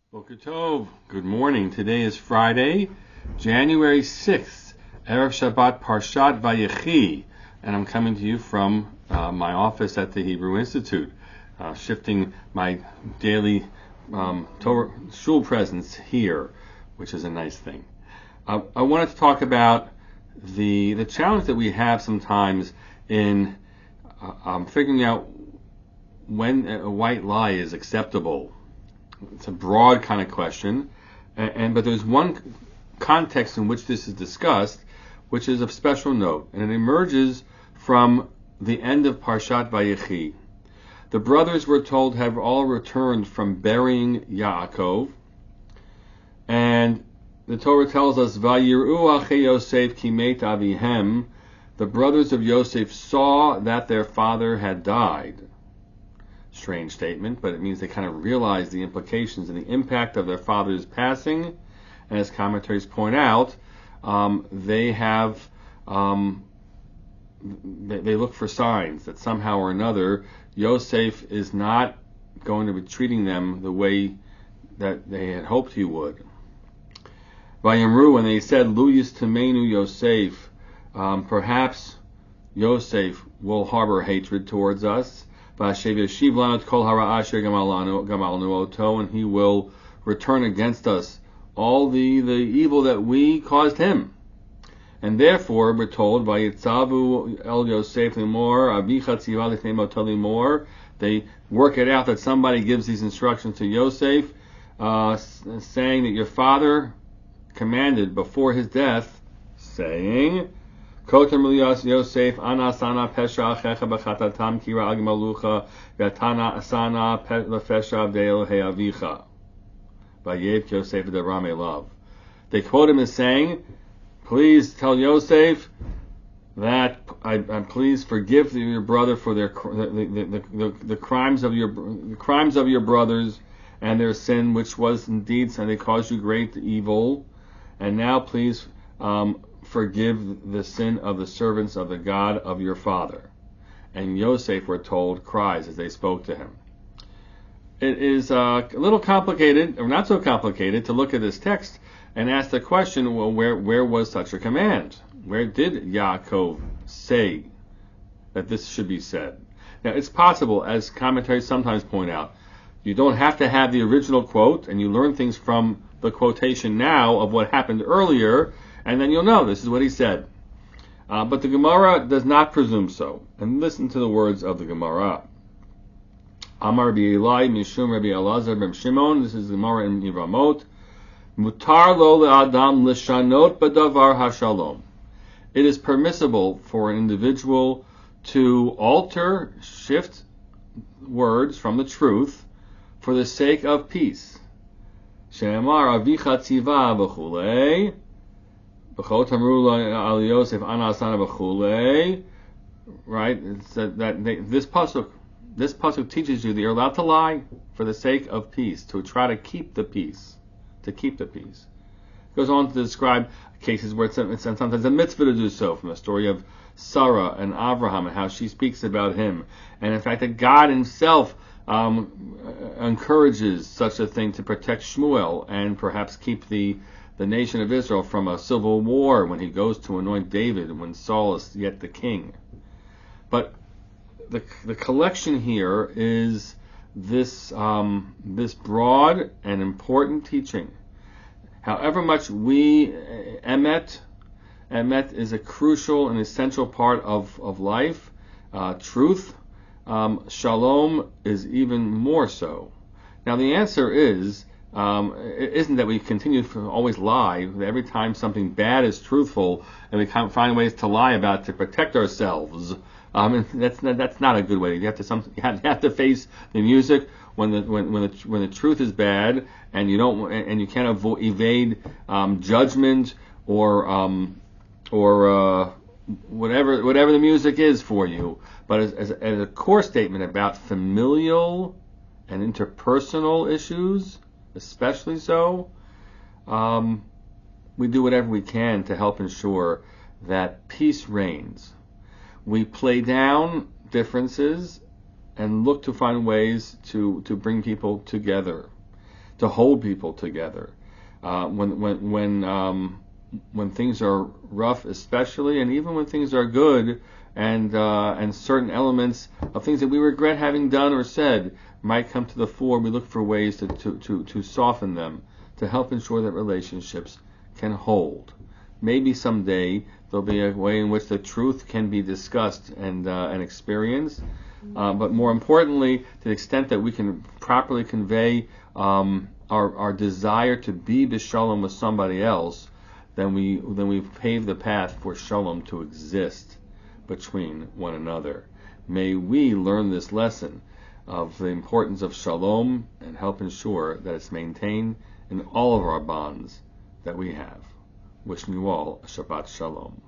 Boker Tov. Good morning. Today is Friday, January 6th, Erev Shabbat Parshat Vayechi, and I'm coming to you from my office at the Hebrew Institute, shifting my daily Torah shul presence here, which is a nice thing. I wanted to talk about the challenge that we have sometimes in figuring out when a white lie is acceptable. It's a broad kind of question, but there's one context in which this is discussed, which is of special note, and it emerges from the end of Parshat Vayechi. The brothers, we're told, have all returned from burying Yaakov, and the Torah tells us, "Vayiru achei Yosef ki met avihem." The brothers of Yosef saw that their father had died. Strange statement, but it means they kind of realize the implications and the impact of their father's passing. And as commentaries point out, they look for signs that somehow or another Yosef is not going to be treating them the way that they had hoped he would. Vayamru, when they said, "Lu yistamenu Yosef," perhaps Yosef will harbor hatred towards us. And he will return against us all the evil that we caused him. And therefore, we're told, Vayitzavu el Yosef limor, avicha tziva lifnei moto limor. They work it out that somebody gives these instructions to Yosef, saying that your father commanded before his death, saying, Kotem Yosef anasana pesha achecha b'chatatam kira agmalucha v'atana asana lefesha v'el he'avicha v'yev Yosef v'deram elav. They quote him as saying, "Please tell Yosef that I'm please forgive your brother for their the crimes of your brothers and their sin, which was indeed, and they caused you great evil, and now please forgive the sin of the servants of the God of your father." And Yosef, we're told, cries as they spoke to him. It is a little complicated, or not so complicated, to look at this text and ask the question, well, where was such a command? Where did Yaakov say that this should be said? Now, it's possible, as commentaries sometimes point out, you don't have to have the original quote, and you learn things from the quotation now of what happened earlier, and then you'll know this is what he said. But the Gemara does not presume so. And listen to the words of the Gemara. Amar Rabbi Eli Mishum Rabbi Elazar ben Shimon. This is the Gemara in Yevamot. Mutar lo le'adam lishanot b'davar hashalom. It is permissible for an individual to alter, shift words from the truth for the sake of peace. She'amar avicha tziva v'chulei. Right? It's this pasuk teaches you that you're allowed to lie for the sake of peace, to try to keep the peace. It goes on to describe cases where it's sometimes a mitzvah to do so, from the story of Sarah and Abraham and how she speaks about him, and in fact that God himself encourages such a thing to protect Shmuel and perhaps keep the nation of Israel from a civil war when he goes to anoint David and when Saul is yet the king. But the collection here is this broad and important teaching. However much emet is a crucial and essential part of life, truth, shalom is even more so. Now the answer is, it isn't that we continue to always lie. Every time something bad is truthful, and we can't find ways to lie about it to protect ourselves. That's not a good way. You have to face the music when the truth is bad, and you can't evade judgment or whatever the music is for you. But as a core statement about familial and interpersonal issues, especially so, we do whatever we can to help ensure that peace reigns. We play down differences and look to find ways to bring people together. to hold people together. When things are rough, especially, and even when things are good, and certain elements of things that we regret having done or said might come to the fore, we look for ways to soften them, to help ensure that relationships can hold. Maybe someday there'll be a way in which the truth can be discussed and experienced, but more importantly, to the extent that we can properly convey our desire to be b'shalom with somebody else, then we've paved the path for shalom to exist between one another. May we learn this lesson of the importance of shalom and help ensure that it's maintained in all of our bonds that we have. Wishing you all a Shabbat Shalom.